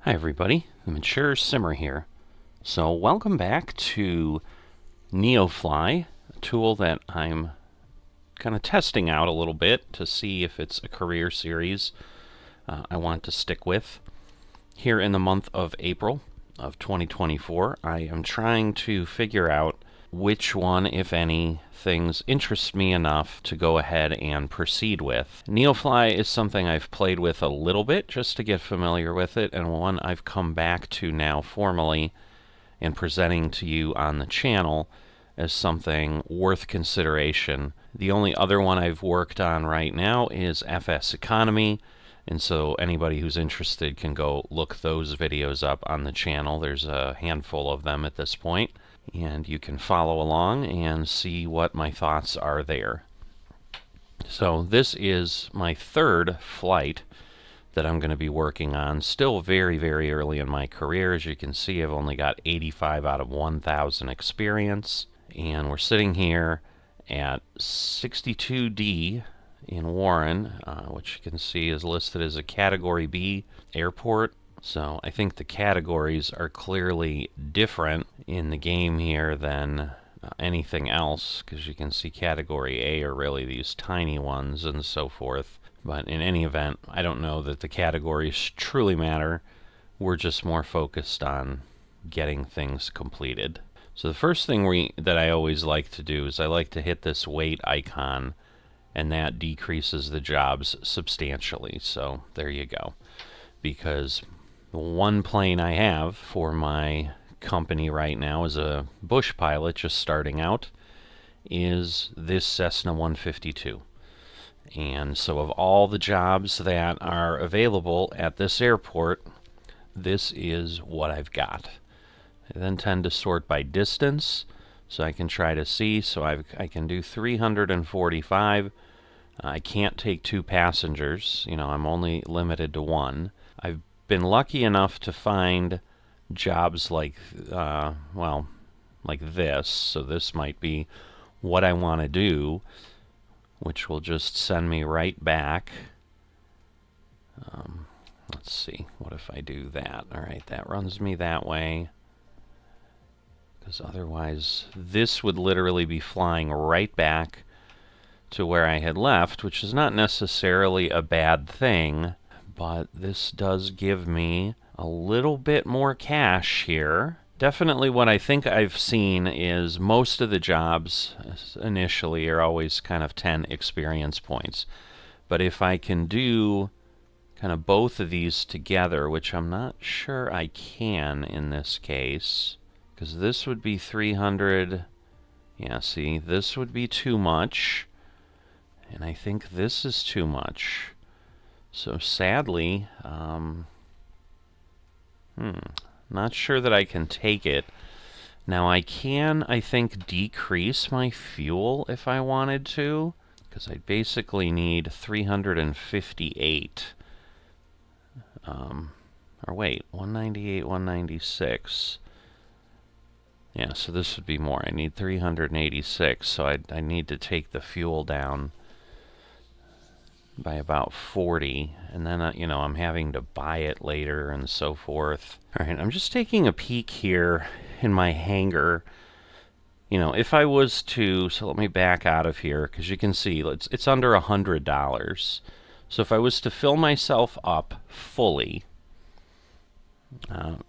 Hi everybody, the Mature Simmer here. So welcome back to Neofly, a tool that I'm kind of testing out a little bit to see if it's a career series I want to stick with. Here in the month of April of 2024, I am trying to figure out which one, if any, things interest me enough to go ahead and proceed with. Neofly is something I've played with a little bit just to get familiar with it, and one I've come back to now formally and presenting to you on the channel as something worth consideration. The only other one I've worked on right now is FS Economy, and so anybody who's interested can go look those videos up on the channel. There's a handful of them at this point, and you can follow along and see what my thoughts are there. So this is my third flight that I'm going to be working on. Still very, very early in my career. As you can see, I've only got 85 out of 1,000 experience, and we're sitting here at 62D in Warren, which you can see is listed as a Category B airport. So I think the categories are clearly different in the game here than anything else, because you can see Category A are really these tiny ones and so forth. But in any event, I don't know that the categories truly matter. We're just more focused on getting things completed. So the first thing that I always like to do is I like to hit this wait icon, and that decreases the jobs substantially. So there you go. Because the one plane I have for my company right now as a bush pilot just starting out is this Cessna 152. And so of all the jobs that are available at this airport, this is what I've got. I then tend to sort by distance, so I can try to see. So I can do 345. I can't take 2 passengers. You know, I'm only limited to 1. I've been lucky enough to find jobs like, like this. So this might be what I want to do, which will just send me right back. Let's see, what if I do that? All right, that runs me that way. Because otherwise, this would literally be flying right back to where I had left, which is not necessarily a bad thing, but this does give me a little bit more cash here. Definitely what I think I've seen is most of the jobs initially are always kind of 10 experience points. But if I can do kind of both of these together, which I'm not sure I can in this case, because this would be 300. Yeah, see, this would be too much, and I think this is too much. So sadly, not sure that I can take it. Now I can, I think, decrease my fuel if I wanted to, because I basically need 358. Or wait, 198, 196. Yeah, so this would be more. I need 386, so I need to take the fuel down by about 40, and then you know, I'm having to buy it later and so forth. All right, I'm just taking a peek here in my hangar. You know, if I was to, so let me back out of here, because you can see it's under $100. So if I was to fill myself up fully,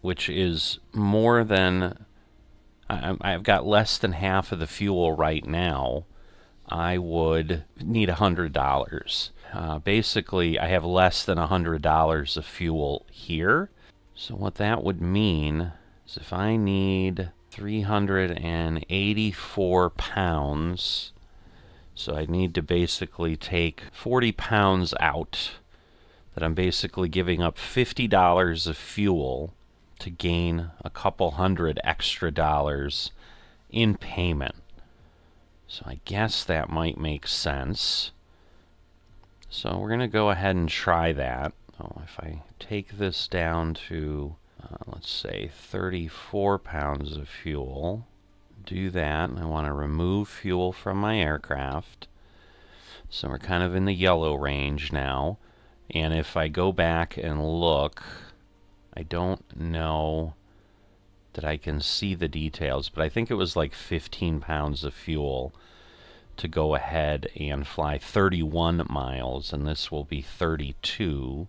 which is more than, I've got less than half of the fuel right now, I would need $100. Basically, I have less than $100 of fuel here. So what that would mean is if I need 384 pounds, so I need to basically take 40 pounds out, that I'm basically giving up $50 of fuel to gain a couple hundred extra dollars in payment. So I guess that might make sense. So we're going to go ahead and try that. Oh, if I take this down to, let's say, 34 pounds of fuel, do that, and I want to remove fuel from my aircraft. So we're kind of in the yellow range now. And if I go back and look I don't know that I can see the details, but I think it was like 15 pounds of fuel to go ahead and fly 31 miles, and this will be 32.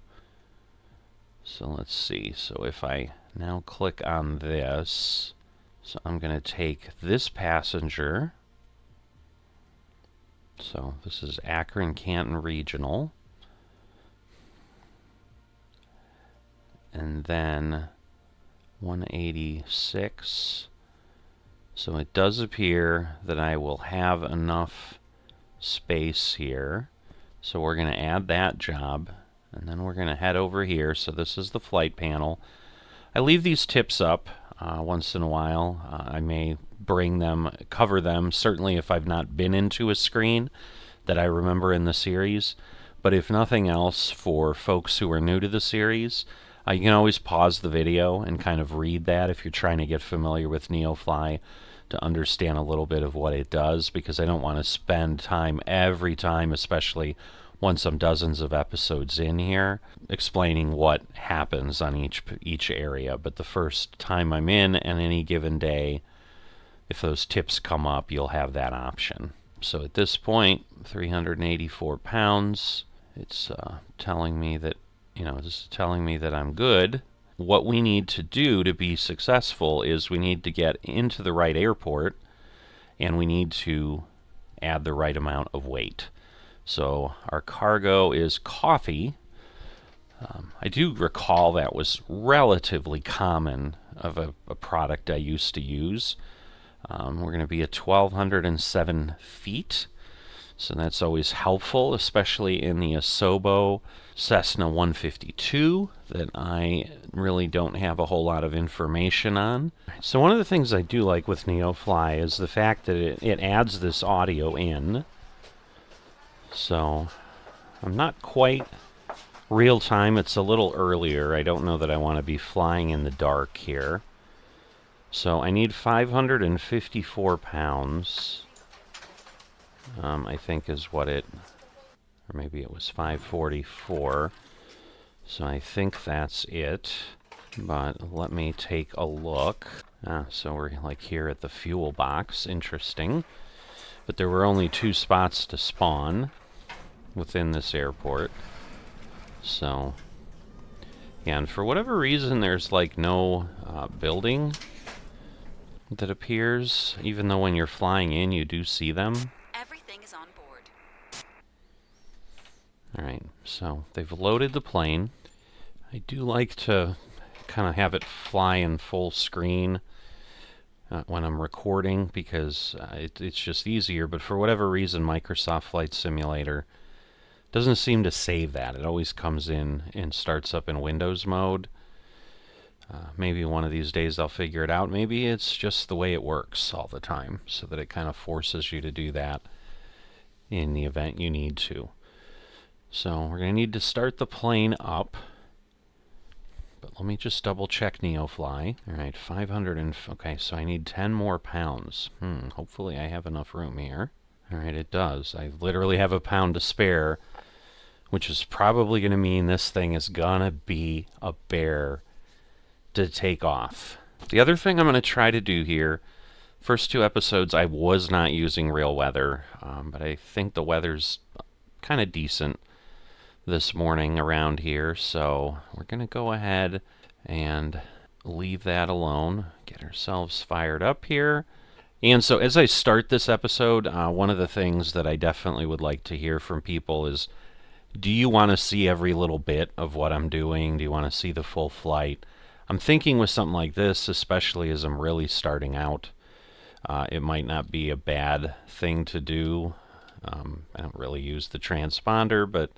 So let's see. So if I now click on this, so I'm going to take this passenger. So this is Akron-Canton Regional. And then 186. So it does appear that I will have enough space here. So we're going to add that job, and then we're going to head over here. So this is the flight panel. I leave these tips up once in a while. I may bring them, cover them, certainly if I've not been into a screen that I remember in the series. But if nothing else, for folks who are new to the series, you can always pause the video and kind of read that if you're trying to get familiar with Neofly, to understand a little bit of what it does, because I don't want to spend time every time, especially once I'm dozens of episodes in here, explaining what happens on each area. But the first time I'm in and any given day, if those tips come up, you'll have that option. So at this point, 384 pounds, it's telling me that, this is telling me that I'm good. What we need to do to be successful is we need to get into the right airport, and we need to add the right amount of weight. So our cargo is coffee. I do recall that was relatively common of a product I used to use. We're going to be at 1,207 feet. So that's always helpful, especially in the Asobo Cessna 152 that I really don't have a whole lot of information on. So one of the things I do like with Neofly is the fact that it adds this audio in. So I'm not quite real time. It's a little earlier. I don't know that I want to be flying in the dark here. So I need 554 pounds. I think is what it, or maybe it was 544. So I think that's it. But let me take a look. So we're like here at the fuel box. Interesting. But there were only 2 spots to spawn within this airport. So, yeah, and for whatever reason, there's like no building that appears, even though when you're flying in, you do see them. Everything is on board. Alright, so they've loaded the plane. I do like to kind of have it fly in full screen when I'm recording, because it's just easier, but for whatever reason, Microsoft Flight Simulator doesn't seem to save that. It always comes in and starts up in Windows mode. Maybe one of these days I'll figure it out. Maybe it's just the way it works all the time, so that it kind of forces you to do that in the event you need to. So we're going to need to start the plane up. But let me just double check Neofly. Alright, 500 and... Okay, so I need 10 more pounds. Hopefully I have enough room here. Alright, it does. I literally have a pound to spare, which is probably going to mean this thing is going to be a bear to take off. The other thing I'm going to try to do here, first 2 episodes I was not using real weather, but I think the weather's kind of decent this morning around here, so we're going to go ahead and leave that alone, get ourselves fired up here. And so as I start this episode, one of the things that I definitely would like to hear from people is, do you want to see every little bit of what I'm doing? Do you want to see the full flight? I'm thinking with something like this, especially as I'm really starting out, it might not be a bad thing to do. I don't really use the transponder, but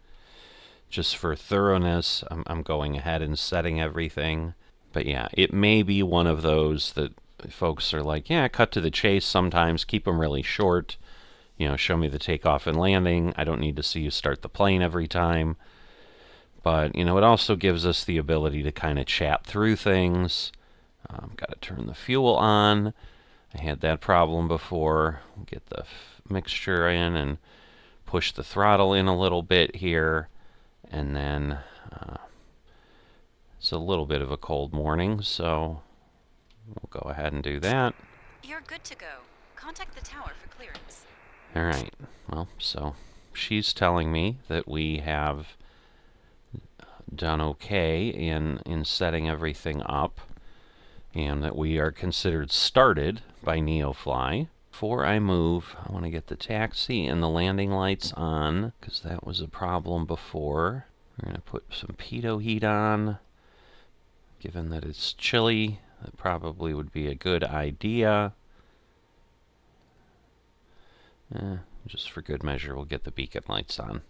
just for thoroughness, I'm going ahead and setting everything. But yeah, it may be one of those that folks are like, yeah, cut to the chase sometimes, keep them really short. Show me the takeoff and landing. I don't need to see you start the plane every time. But, it also gives us the ability to kind of chat through things. Got to turn the fuel on. I had that problem before. Get the mixture in and push the throttle in a little bit here. And then It's a little bit of a cold morning, so we'll go ahead and do that. You're good to go. Contact the tower for clearance. Alright, well, so she's telling me that we have done okay in setting everything up, and that we are considered started by Neofly. Before I move, I want to get the taxi and the landing lights on, because that was a problem before. We're going to put some pitot heat on. Given that it's chilly, that probably would be a good idea. Just for good measure, we'll get the beacon lights on.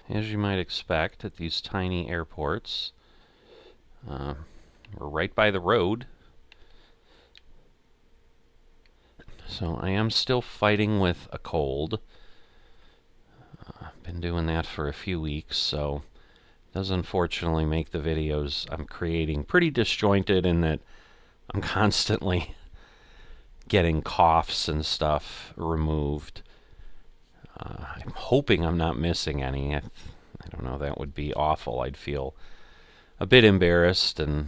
As you might expect at these tiny airports, we're right by the road. So I am still fighting with a cold. Been doing that for a few weeks, so it does unfortunately make the videos I'm creating pretty disjointed in that I'm constantly getting coughs and stuff removed. I'm hoping I'm not missing any. I don't know, that would be awful. I'd feel a bit embarrassed, and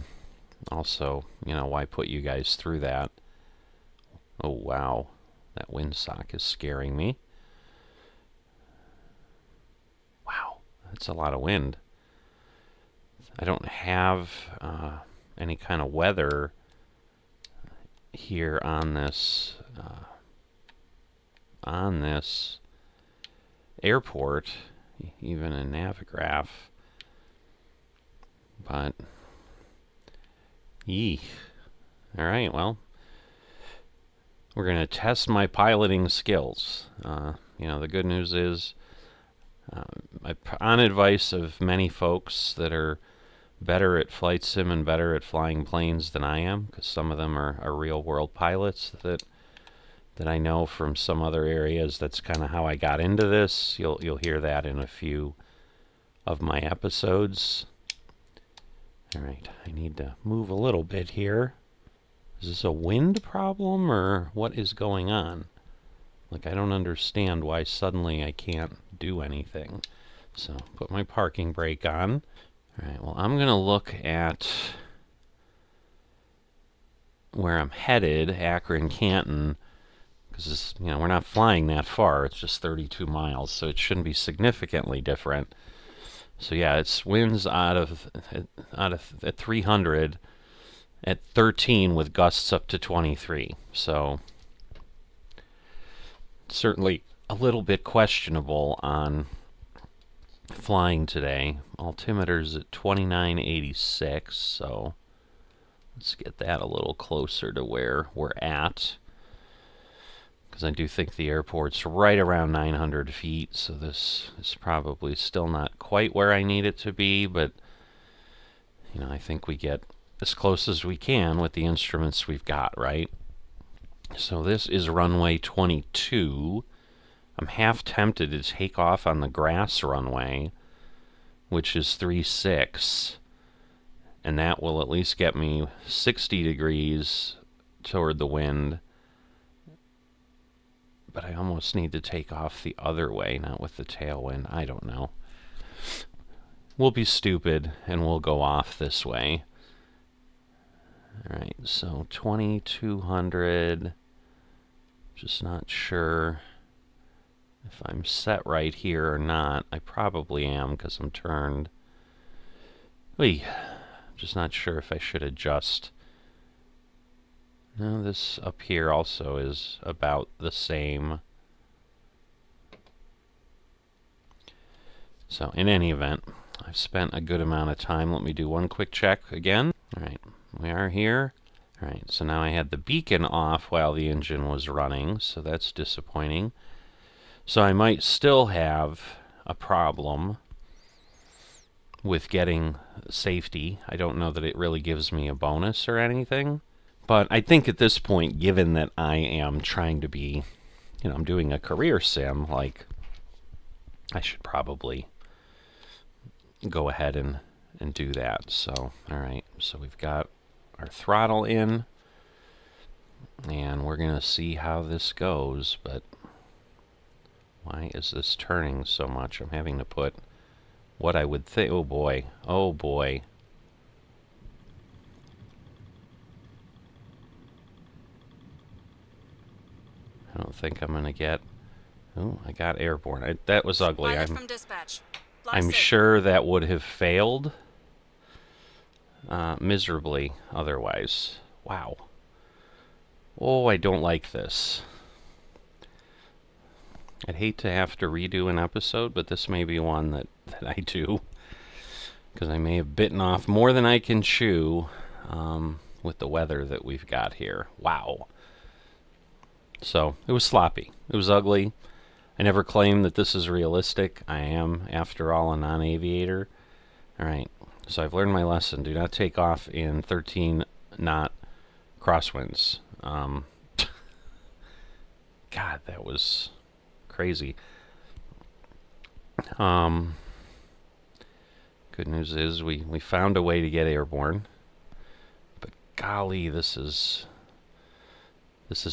also, why put you guys through that? Oh, wow. That windsock is scaring me. Wow, that's a lot of wind. I don't have any kind of weather here on this airport, even in Navigraph. But, yee. Alright, well, we're going to test my piloting skills. The good news is, on advice of many folks that are better at flight sim and better at flying planes than I am, because some of them are real world pilots that I know from some other areas. That's kind of how I got into this. You'll hear that in a few of my episodes. Alright, I need to move a little bit here. Is this a wind problem, or what is going on? Like, I don't understand why suddenly I can't do anything. So, put my parking brake on. Alright, well, I'm going to look at where I'm headed, Akron, Canton, because we're not flying that far. It's just 32 miles, so it shouldn't be significantly different. So yeah, it's winds at 300 at 13 with gusts up to 23. So certainly a little bit questionable on flying today. Altimeter's at 2986, so let's get that a little closer to where we're at, because I do think the airport's right around 900 feet, so this is probably still not quite where I need it to be, but I think we get as close as we can with the instruments we've got, right? So this is runway 22. I'm half tempted to take off on the grass runway, which is 36, and that will at least get me 60 degrees toward the wind. But I almost need to take off the other way, not with the tailwind. I don't know. We'll be stupid, and we'll go off this way. Alright, so 2200. Just not sure if I'm set right here or not. I probably am, because I'm turned. Just not sure if I should adjust. No, this up here also is about the same. So, in any event, I've spent a good amount of time. Let me do one quick check again. Alright, we are here. Alright, so now I had the beacon off while the engine was running, so that's disappointing. So I might still have a problem with getting safety. I don't know that it really gives me a bonus or anything. But I think at this point, given that I am trying to be, I'm doing a career sim, like, I should probably go ahead and do that. So, alright, so we've got our throttle in, and we're going to see how this goes, but why is this turning so much? I'm having to put what I would think. Oh boy. I don't think I'm going to get... Oh, I got airborne. That was ugly. Pilot from dispatch. Fly I'm safe. sure that would have failed miserably otherwise. Wow. Oh, I don't like this. I'd hate to have to redo an episode, but this may be one that I do. Because I may have bitten off more than I can chew with the weather that we've got here. Wow. So, it was sloppy. It was ugly. I never claimed that this is realistic. I am, after all, a non-aviator. Alright, so I've learned my lesson. Do not take off in 13-knot crosswinds. God, that was crazy. Good news is we found a way to get airborne. But golly, this is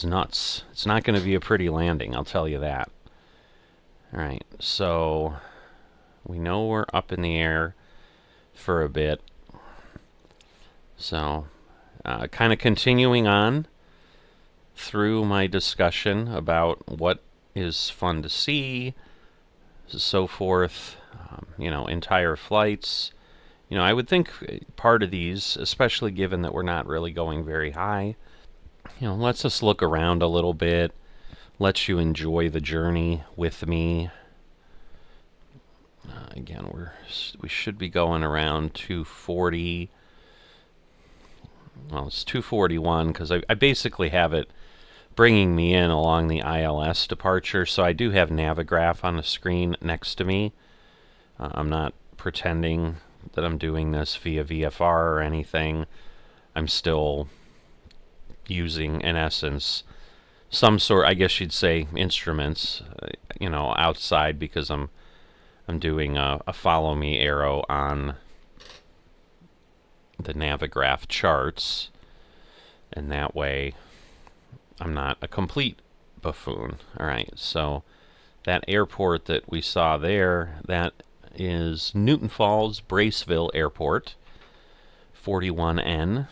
nuts. It's not going to be a pretty landing, I'll tell you that. Alright, so we know we're up in the air for a bit. So, kind of continuing on through my discussion about what is fun to see, so forth, entire flights. I would think part of these, especially given that we're not really going very high, lets us look around a little bit, lets you enjoy the journey with me. Again, we should be going around 240. Well, it's 241 because I basically have it bringing me in along the ILS departure, so I do have Navigraph on the screen next to me. I'm not pretending that I'm doing this via VFR or anything. I'm still using, in essence, some sort, I guess you'd say, instruments, outside, because I'm doing a follow me arrow on the Navigraph charts, and that way I'm not a complete buffoon. Alright, so that airport that we saw there, that is Newton Falls Braceville Airport, 41N.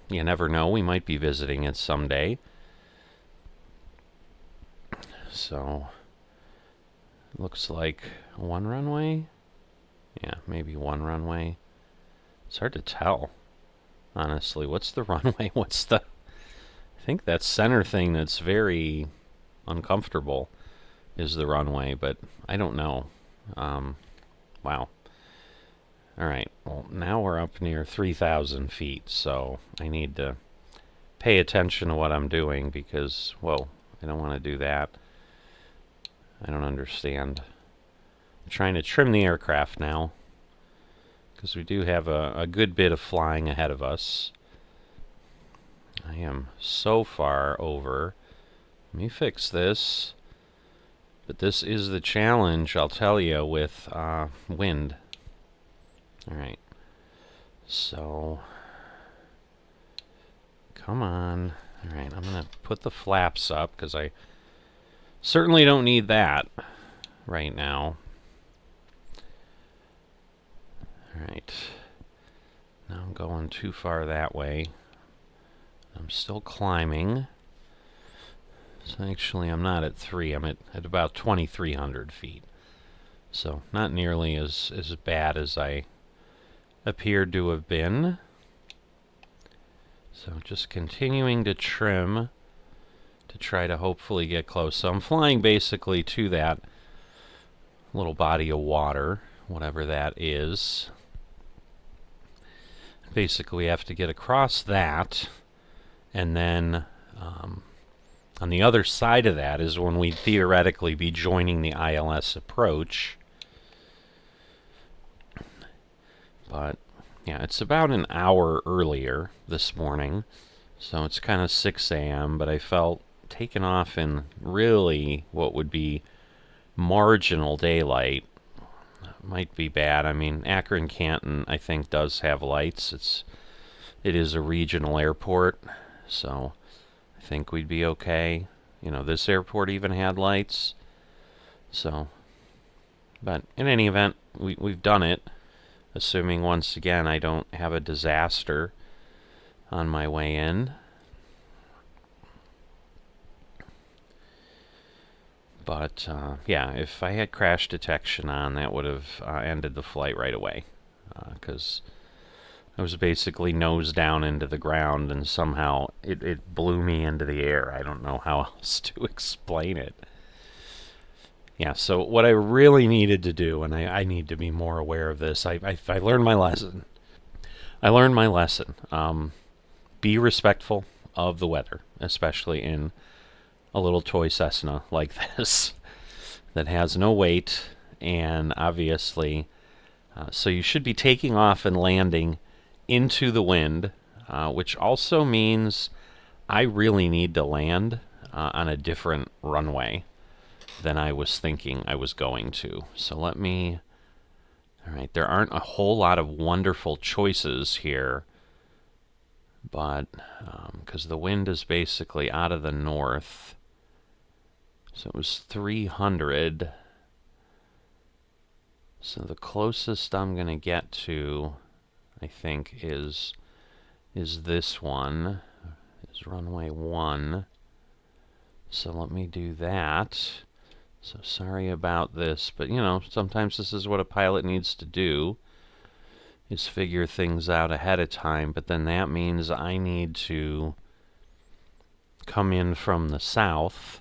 You never know, we might be visiting it someday. So, looks like one runway? Yeah, maybe one runway. It's hard to tell, honestly. What's the runway? What's the... I think that center thing that's very uncomfortable is the runway, but I don't know. Wow. Alright, well, now we're up near 3,000 feet, so I need to pay attention to what I'm doing because, whoa, I don't want to do that. I don't understand. I'm trying to trim the aircraft now because we do have a good bit of flying ahead of us. I am so far over. Let me fix this. But this is the challenge, I'll tell you, with wind. Alright. So, come on. Alright, I'm going to put the flaps up because I certainly don't need that right now. Alright. Now I'm going too far that way. I'm still climbing. So actually I'm not at 3, I'm at about 2,300 feet. So not nearly as bad as I appeared to have been. So just continuing to trim to try to hopefully get close. So I'm flying basically to that little body of water, whatever that is. Basically we have to get across that, and then on the other side of that is when we'd theoretically be joining the ILS approach. But yeah, it's about an hour earlier this morning, so it's kind of 6 a.m., but I felt taken off in really what would be marginal daylight might be bad. I mean, Akron-Canton, I think, does have lights. It is a regional airport, so I think we'd be okay. This airport even had lights. So, but in any event, we've done it. Assuming, once again, I don't have a disaster on my way in. But yeah, if I had crash detection on, that would have ended the flight right away, because I was basically nose down into the ground, and somehow it blew me into the air. I don't know how else to explain it. Yeah, so what I really needed to do, and I need to be more aware of this, I learned my lesson. I learned my lesson. Be respectful of the weather, especially in a little toy Cessna like this that has no weight, and obviously, so you should be taking off and landing into the wind, which also means I really need to land on a different runway than I was thinking I was going to. So let me... Alright, there aren't a whole lot of wonderful choices here, but because the wind is basically out of the north, so it was 300. So the closest I'm going to get to, I think, is this one, is runway 1. So let me do that. So sorry about this, but you know, sometimes this is what a pilot needs to do, is figure things out ahead of time, but then that means I need to come in from the south.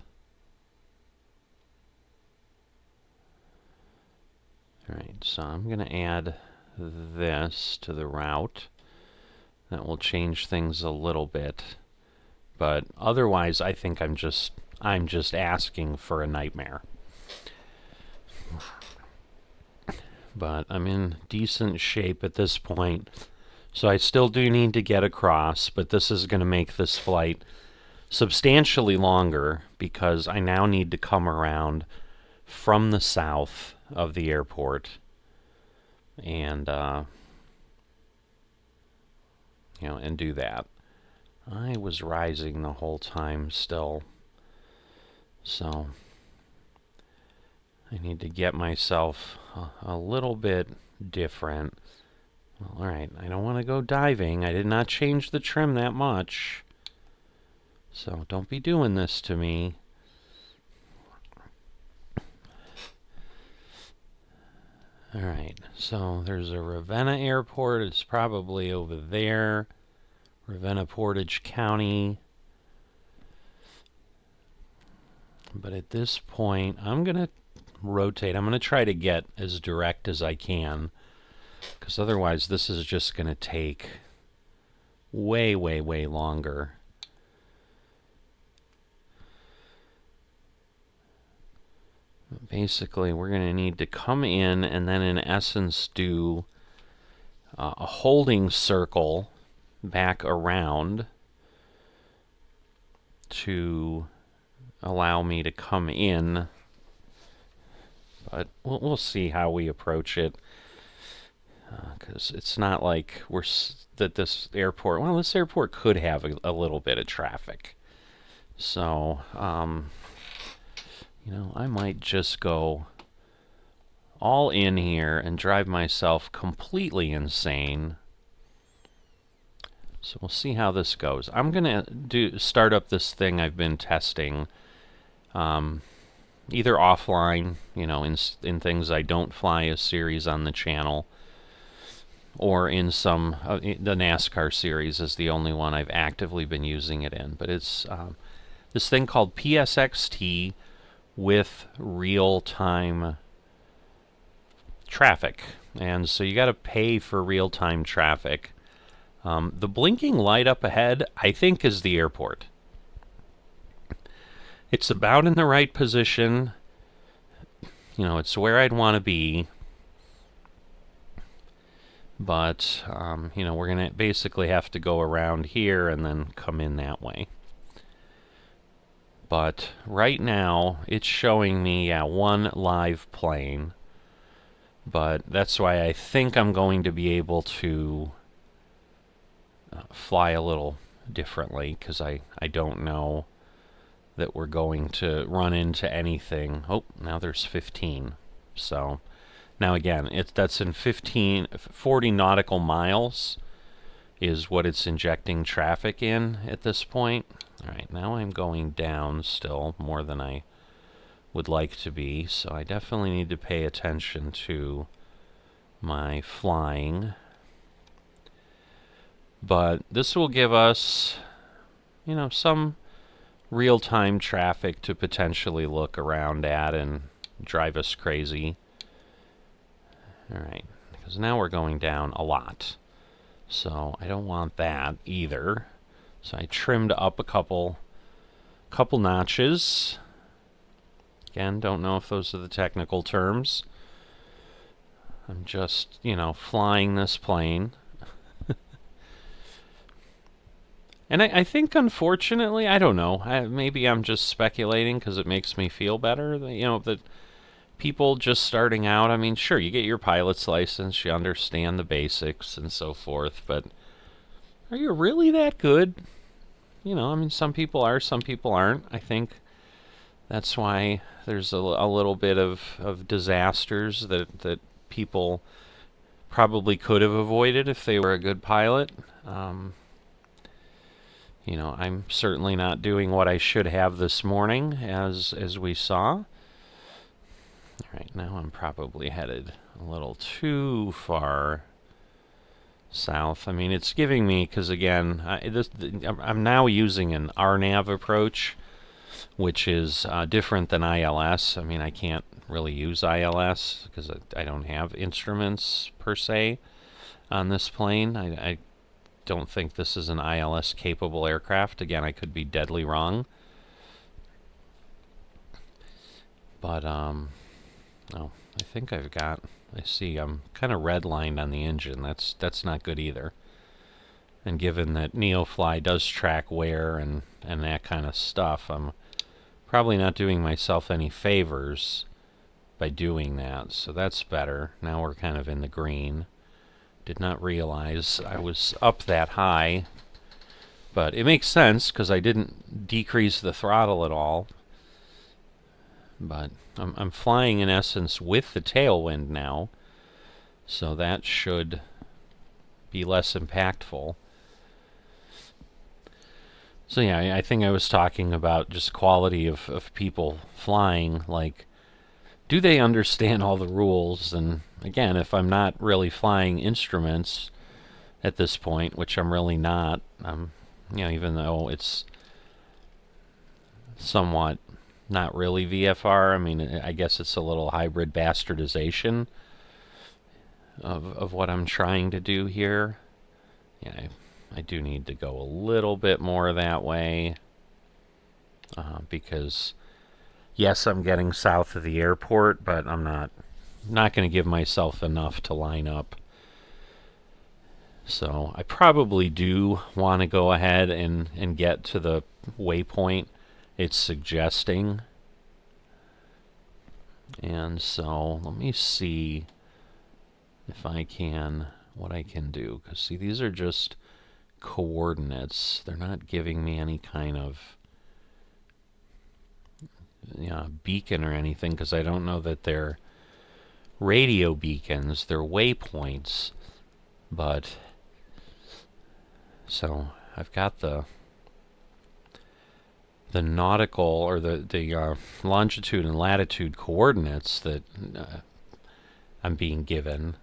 Alright, so I'm going to add this to the route. That will change things a little bit, but otherwise I think I'm just asking for a nightmare. But I'm in decent shape at this point, so I still do need to get across, but this is going to make this flight substantially longer because I now need to come around from the south of the airport and you know, and do that. I was rising the whole time still, so I need to get myself a little bit different. Well, alright, I don't want to go diving. I did not change the trim that much, so don't be doing this to me. Alright, so there's a Ravenna Airport. It's probably over there. Ravenna Portage County. But at this point, I'm going to rotate. I'm going to try to get as direct as I can, because otherwise this is just going to take way, way, way longer. Basically, we're going to need to come in and then in essence do a holding circle back around to allow me to come in, but we'll see how we approach it, because it's not like that this airport, well, this airport could have a little bit of traffic, so you know, I might just go all in here and drive myself completely insane. So we'll see how this goes. I'm gonna start up this thing I've been testing, either offline, you know, in things I don't fly a series on the channel, or in some the NASCAR series is the only one I've actively been using it in. But it's this thing called PSXT with real-time traffic, and so you got to pay for real-time traffic. The blinking light up ahead, I think, is the airport. It's about in the right position. You know, it's where I'd want to be. But, you know, we're going to basically have to go around here and then come in that way. But right now, it's showing me, yeah, one live plane. But that's why I think I'm going to be able to fly a little differently, because I don't know that we're going to run into anything. Oh, now there's 15. So now again, that's in 40 nautical miles is what it's injecting traffic in at this point. All right, now I'm going down still more than I would like to be, so I definitely need to pay attention to my flying. But this will give us, some real-time traffic to potentially look around at and drive us crazy. Alright, because now we're going down a lot. So I don't want that either. So I trimmed up a couple notches. Again, don't know if those are the technical terms. I'm just, flying this plane. And I think, unfortunately, I don't know. Maybe I'm just speculating because it makes me feel better. That people just starting out, I mean, sure, you get your pilot's license, you understand the basics and so forth, but are you really that good? I mean, some people are, some people aren't. I think that's why there's a little bit of disasters that people probably could have avoided if they were a good pilot. I'm certainly not doing what I should have this morning, as we saw. Alright, now I'm probably headed a little too far south. I mean, it's giving me, because again, I'm now using an RNAV approach, which is different than ILS. I mean, I can't really use ILS because I don't have instruments per se on this plane. I don't think this is an ILS capable aircraft. Again, I could be deadly wrong. But, oh, I think I see I'm kind of redlined on the engine. That's not good either. And given that Neofly does track wear and that kind of stuff, I'm probably not doing myself any favors by doing that. So that's better. Now we're kind of in the green. Did not realize I was up that high. But it makes sense because I didn't decrease the throttle at all. But I'm flying in essence with the tailwind now, so that should be less impactful. So yeah, I think I was talking about just quality of people flying, like, do they understand all the rules? And again, if I'm not really flying instruments at this point, which I'm really not, even though it's somewhat not really VFR, I mean, I guess it's a little hybrid bastardization of what I'm trying to do here. Yeah, I do need to go a little bit more that way because, yes, I'm getting south of the airport, but I'm not going to give myself enough to line up. So I probably do want to go ahead and get to the waypoint it's suggesting. And so let me see if I can, what I can do. Because see, these are just coordinates. They're not giving me any kind of beacon or anything, because I don't know that they're radio beacons. They're waypoints. But so I've got the nautical or the longitude and latitude coordinates that I'm being given,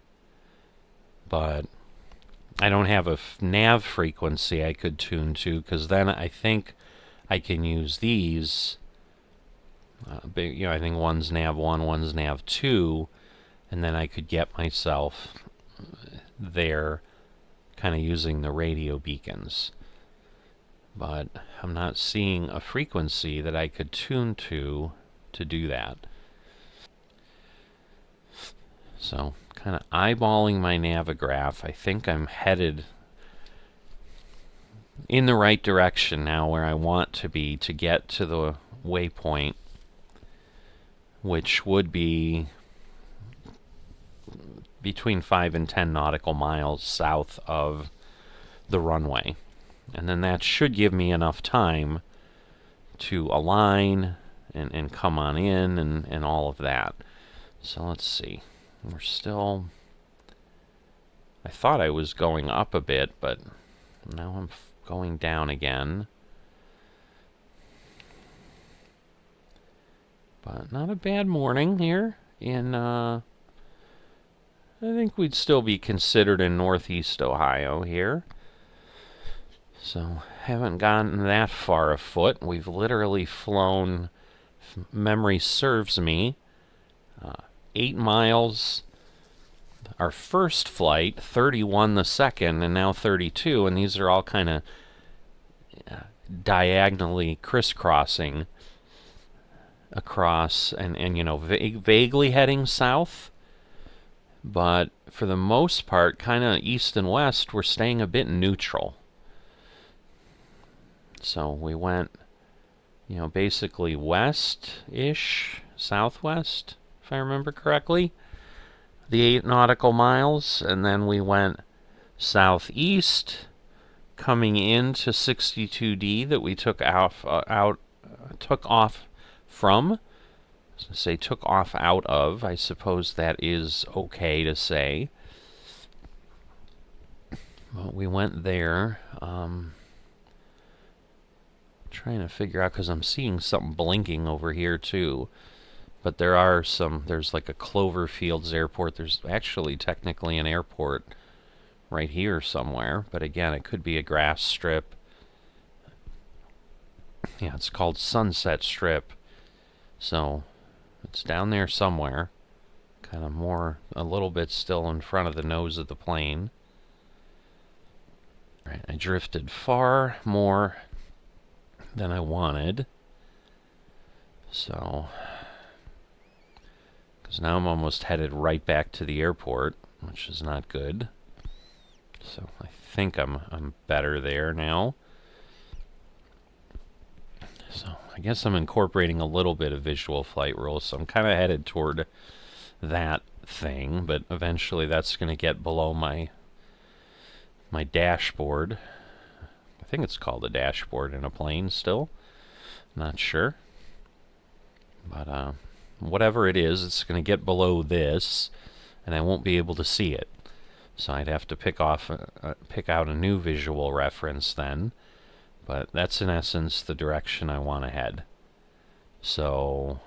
but I don't have a nav frequency I could tune to, because then I think I can use these. I think one's nav 1, one's nav 2, and then I could get myself there, kind of using the radio beacons. But I'm not seeing a frequency that I could tune to do that. So, kind of eyeballing my navigraph, I think I'm headed in the right direction now, where I want to be to get to the waypoint, which would be between 5 and 10 nautical miles south of the runway. And then that should give me enough time to align and come on in and all of that. So let's see. We're still... I thought I was going up a bit, but now I'm going down again. But not a bad morning here in, I think we'd still be considered in Northeast Ohio here. So, haven't gotten that far afoot. We've literally flown, if memory serves me, 8 miles. Our first flight, 31 the second, and now 32, and these are all kind of diagonally crisscrossing across and you know, vaguely heading south. But for the most part, kind of east and west, we're staying a bit neutral. So we went, you know, basically west-ish, southwest, if I remember correctly, the 8 nautical miles, and then we went southeast, coming into 62D that we took off from. Say took off out of. I suppose that is okay to say. Well, we went there. Trying to figure out, because I'm seeing something blinking over here too. But there's like a Cloverfields airport. There's actually technically an airport right here somewhere. But again, it could be a grass strip. Yeah, it's called Sunset Strip. So it's down there somewhere. Kind of a little bit still in front of the nose of the plane. Right, I drifted far more than I wanted. So, because now I'm almost headed right back to the airport, which is not good. So I think I'm better there now. So I guess I'm incorporating a little bit of visual flight rules, so I'm kind of headed toward that thing, but eventually that's going to get below my dashboard. I think it's called a dashboard in a plane still. Not sure. But whatever it is, it's going to get below this, and I won't be able to see it. So I'd have to pick out a new visual reference then. But that's in essence the direction I want to head. So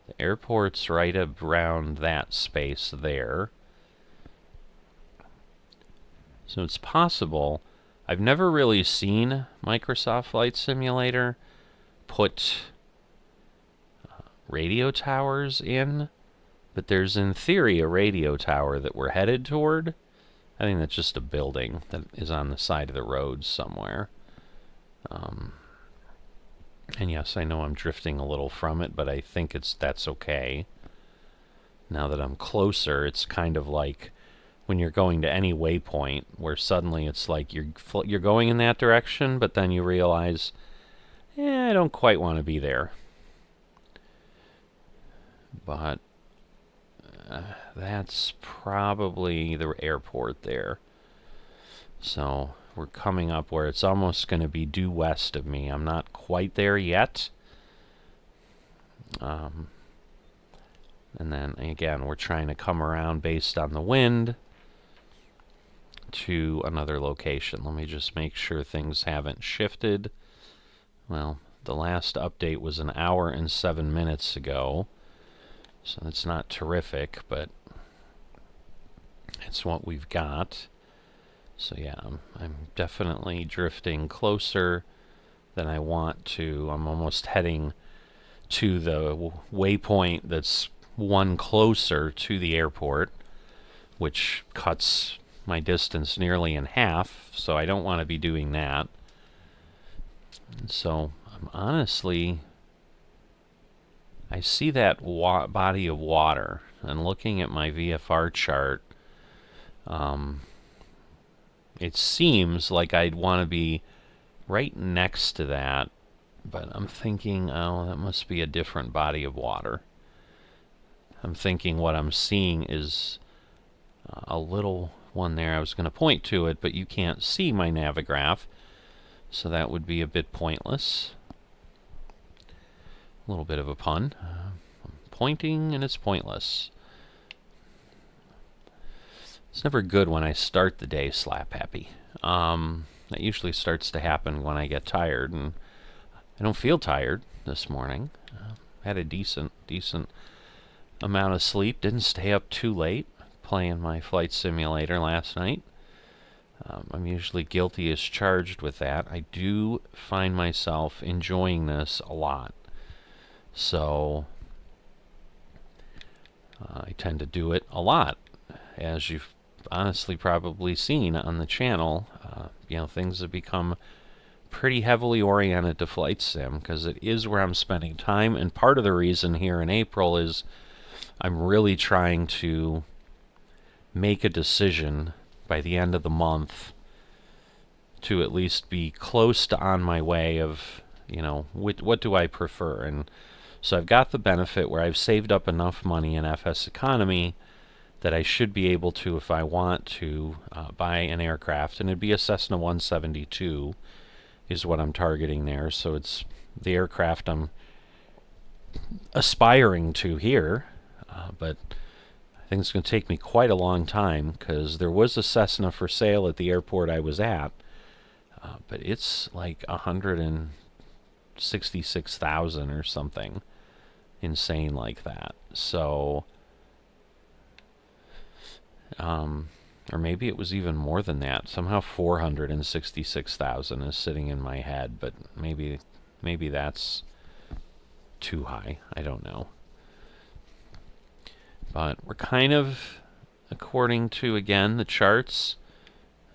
the airport's right around that space there. So it's possible. I've never really seen Microsoft Flight Simulator put radio towers in, but there's in theory a radio tower that we're headed toward. I think that's just a building that is on the side of the road somewhere. And yes, I know I'm drifting a little from it, but I think that's okay. Now that I'm closer, it's kind of like when you're going to any waypoint where suddenly it's like you're going in that direction, but then you realize, I don't quite want to be there. But that's probably the airport there. So we're coming up where it's almost going to be due west of me. I'm not quite there yet. And then again, we're trying to come around based on the wind to another location. Let me just make sure things haven't shifted. Well, the last update was an hour and 7 minutes ago. So it's not terrific, but it's what we've got. So yeah, I'm definitely drifting closer than I want to. I'm almost heading to the waypoint that's one closer to the airport, which cuts my distance nearly in half, so I don't want to be doing that. And so I'm honestly, I see that body of water, and looking at my VFR chart, it seems like I'd want to be right next to that, but I'm thinking, oh, that must be a different body of water. I'm thinking what I'm seeing is a little one there. I was going to point to it, but you can't see my navigraph, so that would be a bit pointless. A little bit of a pun. I'm pointing and it's pointless. It's never good when I start the day slap happy. That usually starts to happen when I get tired, and I don't feel tired this morning. had a decent amount of sleep. Didn't stay up too late playing my flight simulator last night. I'm usually guilty as charged with that. I do find myself enjoying this a lot. So I tend to do it a lot, as you've honestly probably seen on the channel. Things have become pretty heavily oriented to flight sim because it is where I'm spending time, and part of the reason here in April is I'm really trying to make a decision by the end of the month to at least be close to on my way of, what do I prefer. And so I've got the benefit where I've saved up enough money in FS economy that I should be able to, if I want to, buy an aircraft, and it'd be a Cessna 172 is what I'm targeting there. So it's the aircraft I'm aspiring to here, but I think it's going to take me quite a long time because there was a Cessna for sale at the airport I was at, but it's like 166,000 or something insane like that. So or maybe it was even more than that. Somehow 466,000 is sitting in my head, but maybe that's too high. I don't know. But we're kind of, according to, again, the charts,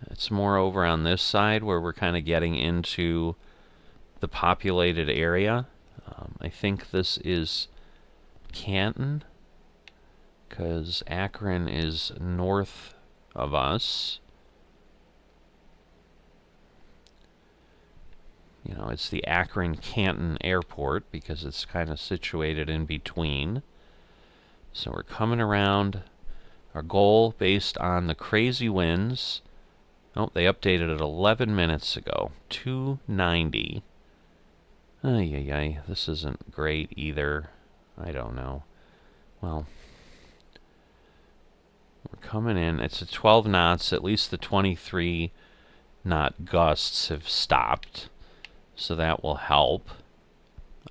it's more over on this side where we're kind of getting into the populated area. I think this is Canton, because Akron is north of us. It's the Akron-Canton Airport because it's kind of situated in between. So we're coming around. Our goal, based on the crazy winds, they updated it 11 minutes ago. 290. Ay, this isn't great either. I don't know. Well, we're coming in. It's at 12 knots. At least the 23 knot gusts have stopped. So that will help,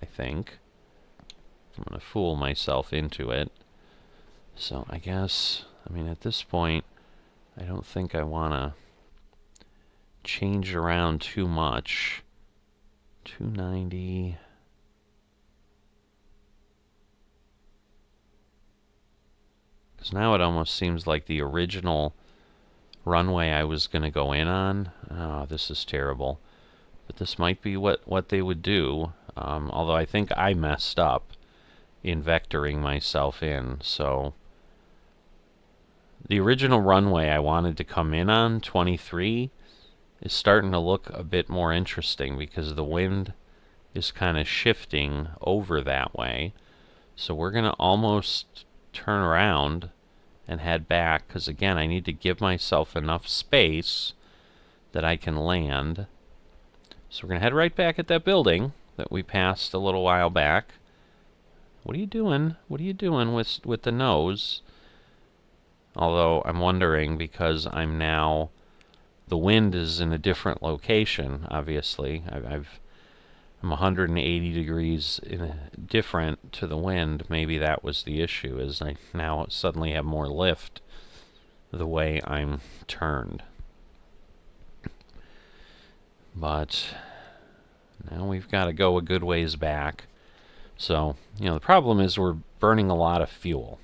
I think. I'm going to fool myself into it. So I guess, at this point, I don't think I want to change around too much. 290. Because now it almost seems like the original runway I was going to go in on. Oh, this is terrible. But this might be what they would do. Although I think I messed up in vectoring myself in. So the original runway I wanted to come in on, 23, is starting to look a bit more interesting because the wind is kind of shifting over that way. So we're going to almost turn around and head back because, again, I need to give myself enough space that I can land. So we're going to head right back at that building that we passed a little while back. What are you doing? What are you doing with the nose? Although I'm wondering, because I'm now, the wind is in a different location, obviously. I'm 180 degrees different to the wind. Maybe that was the issue, is I now suddenly have more lift the way I'm turned. But now we've got to go a good ways back. So, the problem is we're burning a lot of fuel,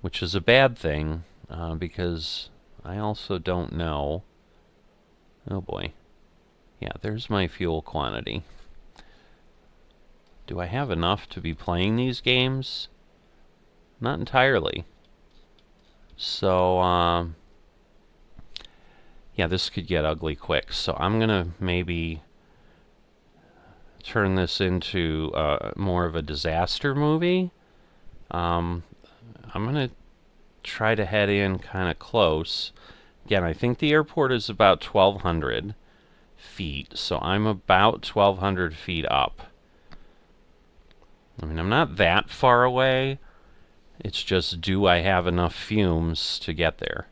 which is a bad thing, because I also don't know. Oh boy. Yeah, there's my fuel quantity. Do I have enough to be playing these games? Not entirely. So, yeah, this could get ugly quick. So I'm going to maybe turn this into more of a disaster movie. I'm going to try to head in kind of close. Again, I think the airport is about 1,200 feet, so I'm about 1,200 feet up. I'm not that far away. It's just, do I have enough fumes to get there?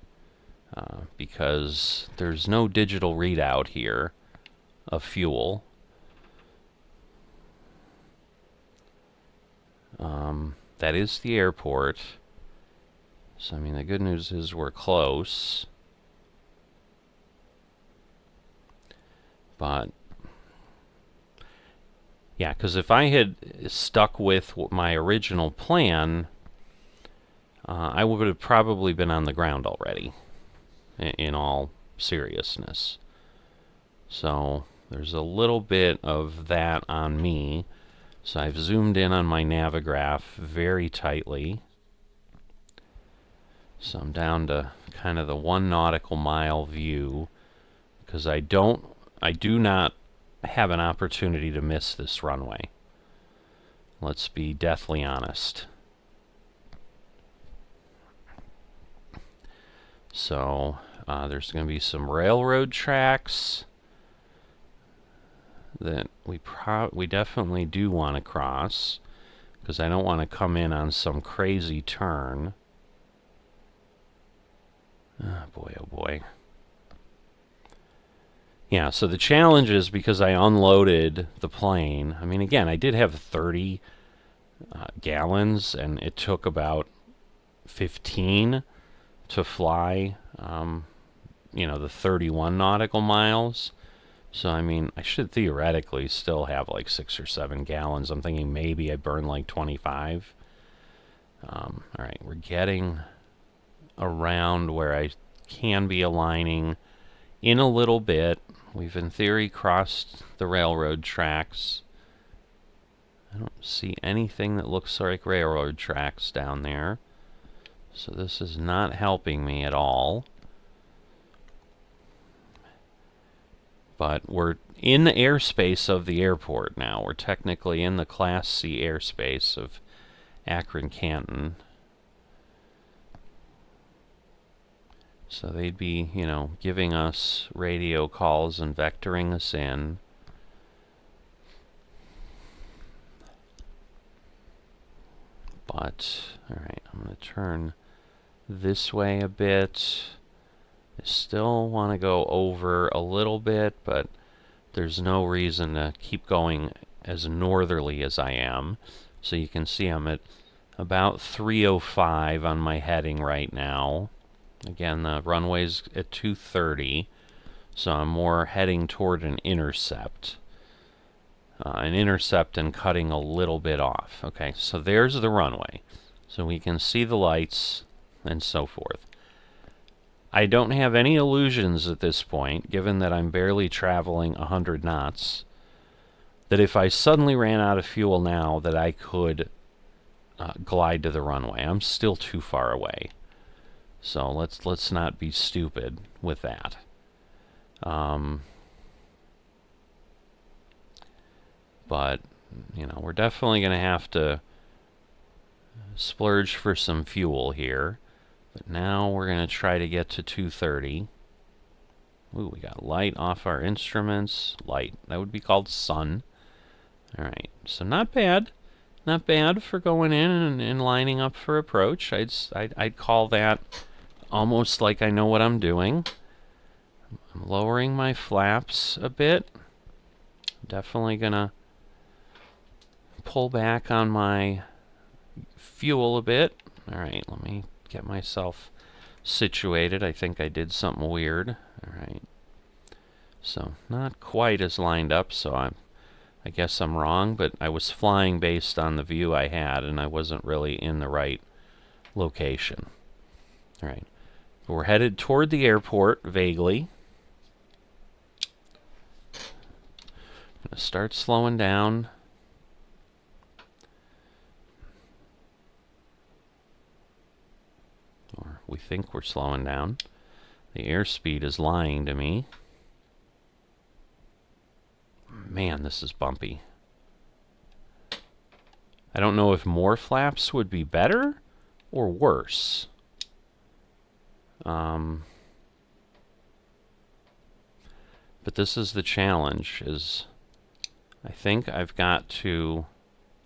Because there's no digital readout here of fuel. That is the airport. So, I mean, the good news is we're close. But, yeah, because if I had stuck with my original plan, I would have probably been on the ground already, in all seriousness. So, there's a little bit of that on me. So I've zoomed in on my Navigraph very tightly. So I'm down to kind of the 1 nautical mile view, because I do not have an opportunity to miss this runway. Let's be deathly honest. So there's going to be some railroad tracks that we definitely do want to cross, because I don't want to come in on some crazy turn. Oh boy. Yeah, so the challenge is because I unloaded the plane. I mean, again, I did have 30 gallons, and it took about 15 to fly, the 31 nautical miles. So, I mean, I should theoretically still have like 6 or 7 gallons. I'm thinking maybe I burn like 25. All right, we're getting around where I can be aligning in a little bit. We've in theory crossed the railroad tracks. I don't see anything that looks like railroad tracks down there, so this is not helping me at all. But we're in the airspace of the airport now. We're technically in the Class C airspace of Akron-Canton. So they'd be, giving us radio calls and vectoring us in. But, alright, I'm going to turn this way a bit. I still want to go over a little bit, but there's no reason to keep going as northerly as I am. So you can see I'm at about 305 on my heading right now. Again, the runway's at 230, so I'm more heading toward an intercept. And cutting a little bit off. Okay, so there's the runway. So we can see the lights and so forth. I don't have any illusions at this point, given that I'm barely traveling 100 knots, that if I suddenly ran out of fuel now, that I could glide to the runway. I'm still too far away. So let's not be stupid with that. But, we're definitely going to have to splurge for some fuel here. But now we're going to try to get to 230. Ooh, we got light off our instruments. Light. That would be called sun. Alright, so not bad. Not bad for going in and lining up for approach. I'd call that almost like I know what I'm doing. I'm lowering my flaps a bit. Definitely gonna pull back on my fuel a bit. Alright, let me get myself situated. I think I did something weird. Alright. So, not quite as lined up, so I guess I'm wrong, but I was flying based on the view I had, and I wasn't really in the right location. Alright. We're headed toward the airport, vaguely. I'm gonna start slowing down. Or we think we're slowing down. The airspeed is lying to me. Man, this is bumpy. I don't know if more flaps would be better or worse. But this is the challenge, is I think I've got to...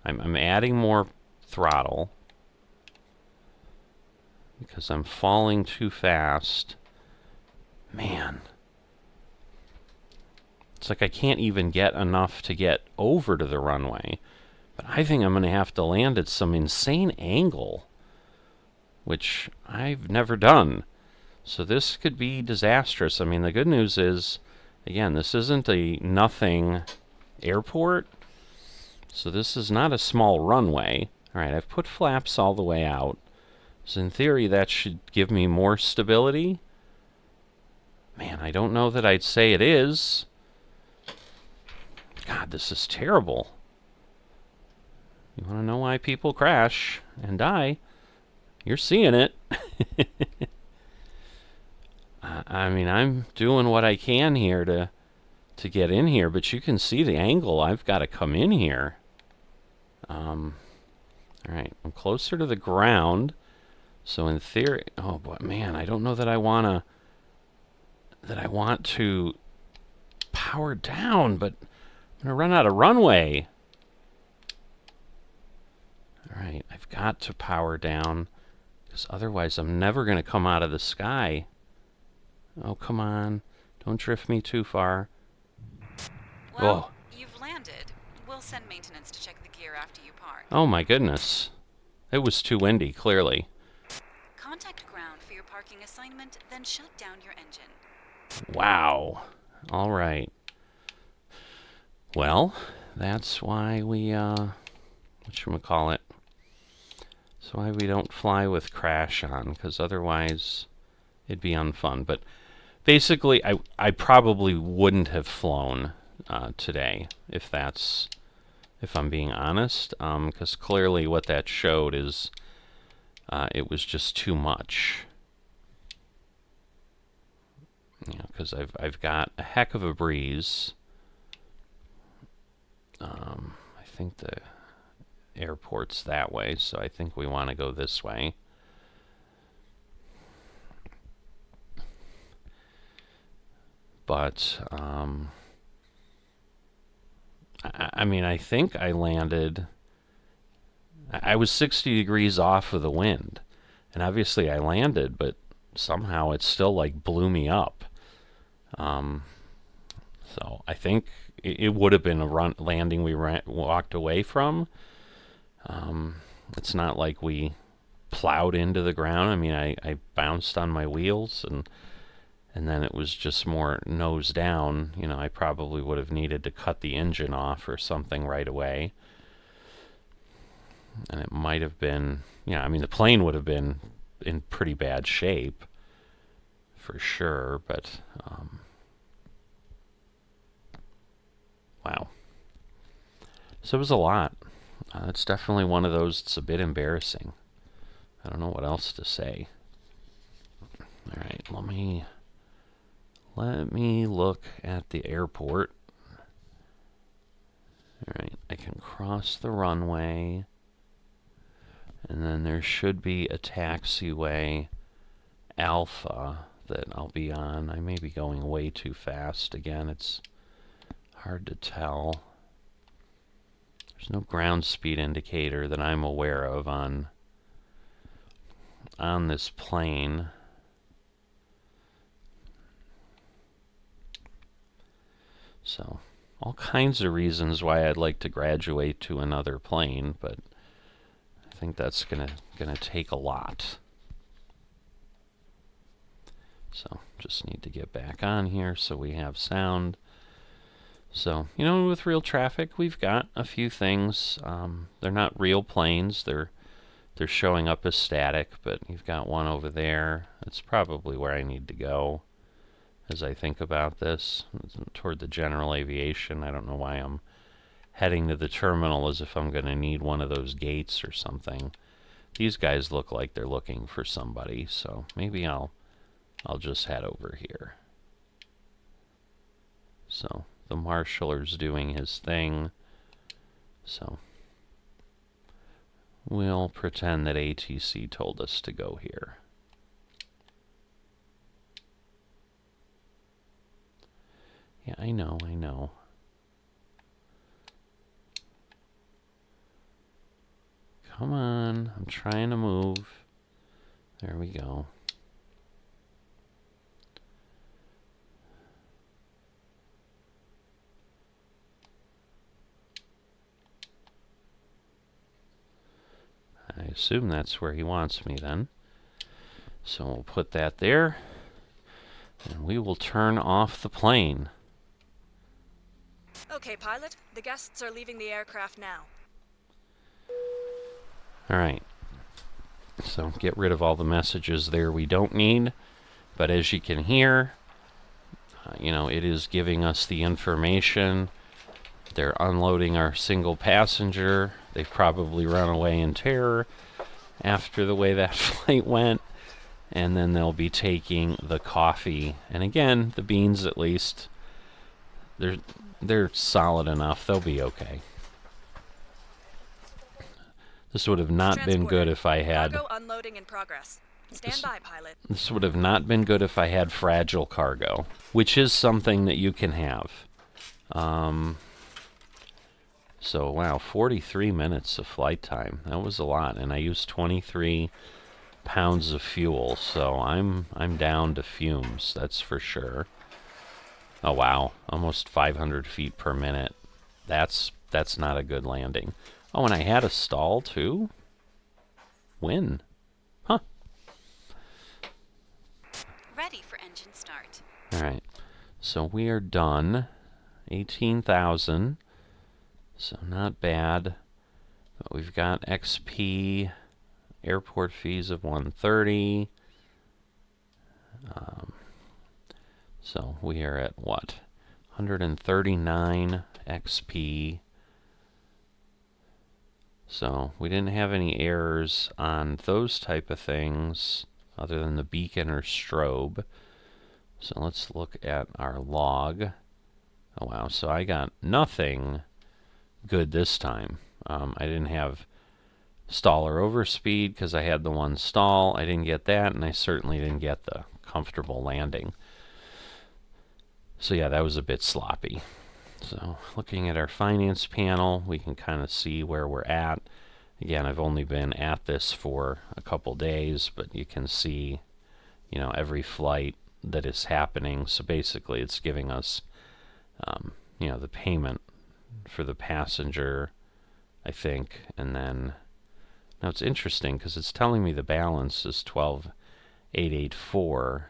I'm adding more throttle because I'm falling too fast. Man. It's like I can't even get enough to get over to the runway. But I think I'm going to have to land at some insane angle, which I've never done. So this could be disastrous. I mean, the good news is, again, this isn't a nothing airport, so this is not a small runway. All right, I've put flaps all the way out. So in theory, that should give me more stability. Man, I don't know that I'd say it is. God, this is terrible. You want to know why people crash and die? You're seeing it. I mean, I'm doing what I can here to get in here, but you can see the angle. I've got to come in here. All right, I'm closer to the ground, so in theory, oh, but man, I don't know that I want to power down, but I'm gonna run out of runway. All right, I've got to power down, because otherwise I'm never gonna come out of the sky. Oh, come on. Don't drift me too far. Well, Oh. you've landed. We'll send maintenance to check the gear after you park. Oh, my goodness. It was too windy, clearly. Contact ground for your parking assignment, then shut down your engine. Wow. All right. Well, that's why we, whatchamacallit? That's why we don't fly with crash on, because otherwise it'd be unfun. But basically, I probably wouldn't have flown today, if I'm being honest, because clearly what that showed is it was just too much. You know, because I've got a heck of a breeze. I think the airport's that way, so I think we want to go this way. But I mean, I think I landed. I was 60 degrees off of the wind, and obviously I landed, but somehow it still like blew me up. So I think it would have been a landing we walked away from. It's not like we plowed into the ground. I mean, I bounced on my wheels, and then it was just more nose down. You know, I probably would have needed to cut the engine off or something right away. And it might have been, I mean, the plane would have been in pretty bad shape for sure, but wow. So it was a lot. It's definitely one of those that's a bit embarrassing. I don't know what else to say. All right, let me look at the airport. All right, I can cross the runway, and then there should be a taxiway Alpha that I'll be on. I may be going way too fast. Again, it's hard to tell. There's no ground speed indicator that I'm aware of on this plane. So, all kinds of reasons why I'd like to graduate to another plane, but I think that's gonna take a lot. So, just need to get back on here so we have sound. So, with real traffic, we've got a few things. They're not real planes. They're showing up as static, but you've got one over there. That's probably where I need to go as I think about this, toward the general aviation. I don't know why I'm heading to the terminal as if I'm going to need one of those gates or something. These guys look like they're looking for somebody, so maybe I'll just head over here. So the marshaller's doing his thing, so we'll pretend that ATC told us to go here. Yeah, I know. Come on, I'm trying to move. There we go. assume that's where he wants me then. So we'll put that there, and we will turn off the plane. Okay, pilot. The guests are leaving the aircraft now. Alright. So get rid of all the messages there we don't need. But as you can hear, it is giving us the information. They're unloading our single passenger. They've probably run away in terror after the way that flight went. And then they'll be taking the coffee. And again, the beans at least, they're solid enough. They'll be okay. This would have not been good if I had... Cargo unloading in progress. Stand by, pilot. This would have not been good if I had fragile cargo, which is something that you can have. So, wow, 43 minutes of flight time. That was a lot, and I used 23 pounds of fuel, so I'm down to fumes, that's for sure. Oh, wow, almost 500 feet per minute. That's not a good landing. Oh, and I had a stall, too? When? Huh. Ready for engine start. Alright, so we are done. 18,000. So not bad. But we've got XP, airport fees of 130. So we are at what? 139 XP. So we didn't have any errors on those type of things other than the beacon or strobe. So let's look at our log. Oh wow, so I got nothing good this time. I didn't have stall or overspeed because I had the one stall. I didn't get that, and I certainly didn't get the comfortable landing. So yeah, that was a bit sloppy. So looking at our finance panel, we can kind of see where we're at. Again, I've only been at this for a couple days, but you can see, every flight that is happening. So basically it's giving us, the payment for the passenger, I think. And then, now it's interesting because it's telling me the balance is 12,884.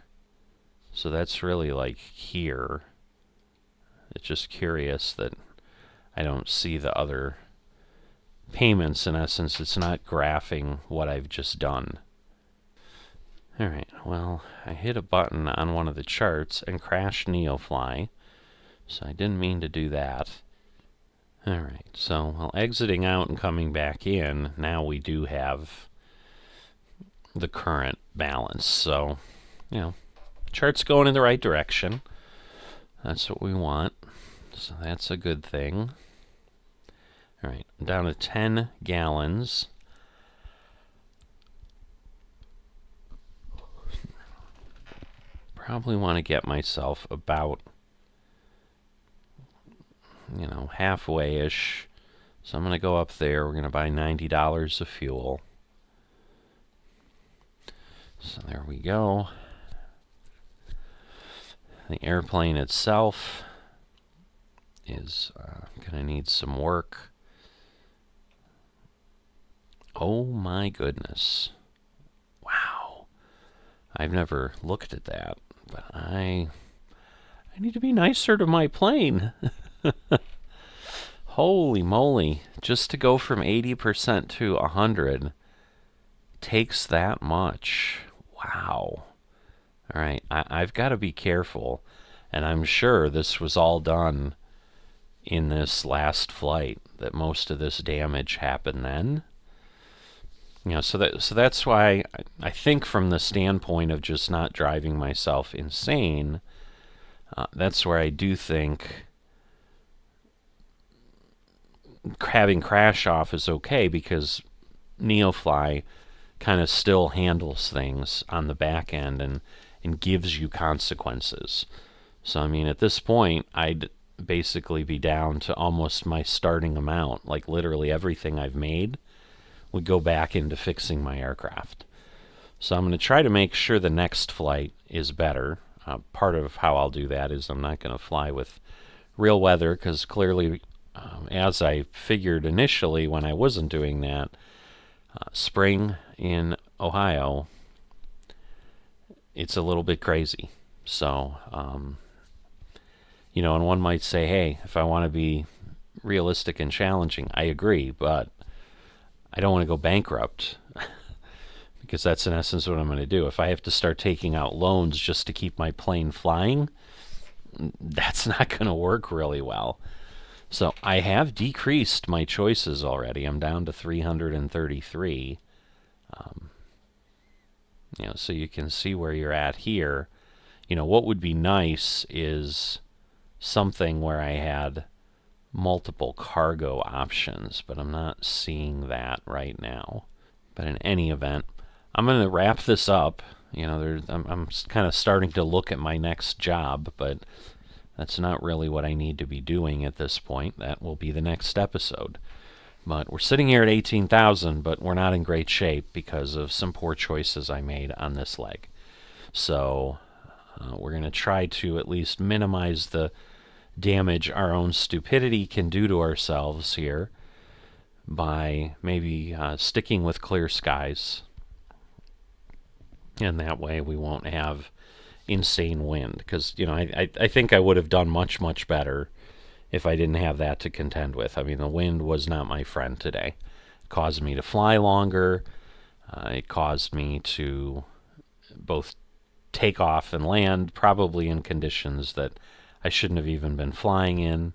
So that's really like here. It's just curious that I don't see the other payments. In essence, it's not graphing what I've just done. Alright, well, I hit a button on one of the charts and crashed Neofly. So I didn't mean to do that. Alright, so while exiting out and coming back in, now we do have the current balance. So, chart's going in the right direction. That's what we want. So that's a good thing. Alright, I'm down to 10 gallons. Probably want to get myself about, halfway-ish. So I'm going to go up there. We're going to buy $90 of fuel. So there we go. The airplane itself is going to need some work. Oh my goodness. Wow. I've never looked at that, but I need to be nicer to my plane. Holy moly. Just to go from 80% to 100 takes that much. Wow. All right, I've got to be careful, and I'm sure this was all done in this last flight, that most of this damage happened then. So that's why I think from the standpoint of just not driving myself insane, that's where I do think having crash off is okay, because Neofly kind of still handles things on the back end and gives you consequences. So, at this point, I'd basically be down to almost my starting amount. Like, literally everything I've made would go back into fixing my aircraft. So I'm going to try to make sure the next flight is better. Part of how I'll do that is I'm not going to fly with real weather, because clearly, as I figured initially when I wasn't doing that, Spring in Ohio, it's a little bit crazy. So, and one might say, hey, if I want to be realistic and challenging, I agree, but I don't want to go bankrupt because that's in essence what I'm going to do. If I have to start taking out loans just to keep my plane flying, that's not going to work really well. So I have decreased my choices already. I'm down to 333. So you can see where you're at here. What would be nice is something where I had multiple cargo options, but I'm not seeing that right now. But in any event, I'm going to wrap this up. I'm kind of starting to look at my next job, but that's not really what I need to be doing at this point. That will be the next episode. But we're sitting here at 18,000, but we're not in great shape because of some poor choices I made on this leg. So we're going to try to at least minimize the damage our own stupidity can do to ourselves here by maybe sticking with clear skies. And that way we won't have insane wind. Because, I think I would have done much, much better if I didn't have that to contend with. I mean, the wind was not my friend today. It caused me to fly longer. It caused me to both take off and land, probably in conditions that I shouldn't have even been flying in.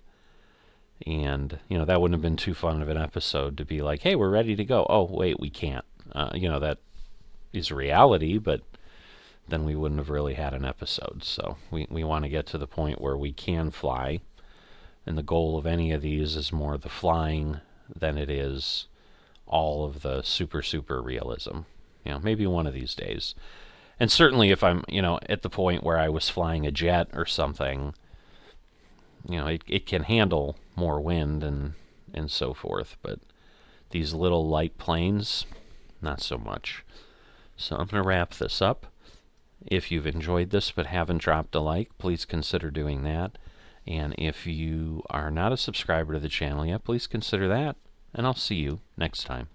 And, that wouldn't have been too fun of an episode to be like, hey, we're ready to go. Oh, wait, we can't. That is reality, but then we wouldn't have really had an episode. So we want to get to the point where we can fly. And the goal of any of these is more the flying than it is all of the super, super realism. Maybe one of these days. And certainly if I'm, at the point where I was flying a jet or something, it can handle more wind and so forth. But these little light planes, not so much. So I'm going to wrap this up. If you've enjoyed this but haven't dropped a like, please consider doing that. And if you are not a subscriber to the channel yet, please consider that. And I'll see you next time.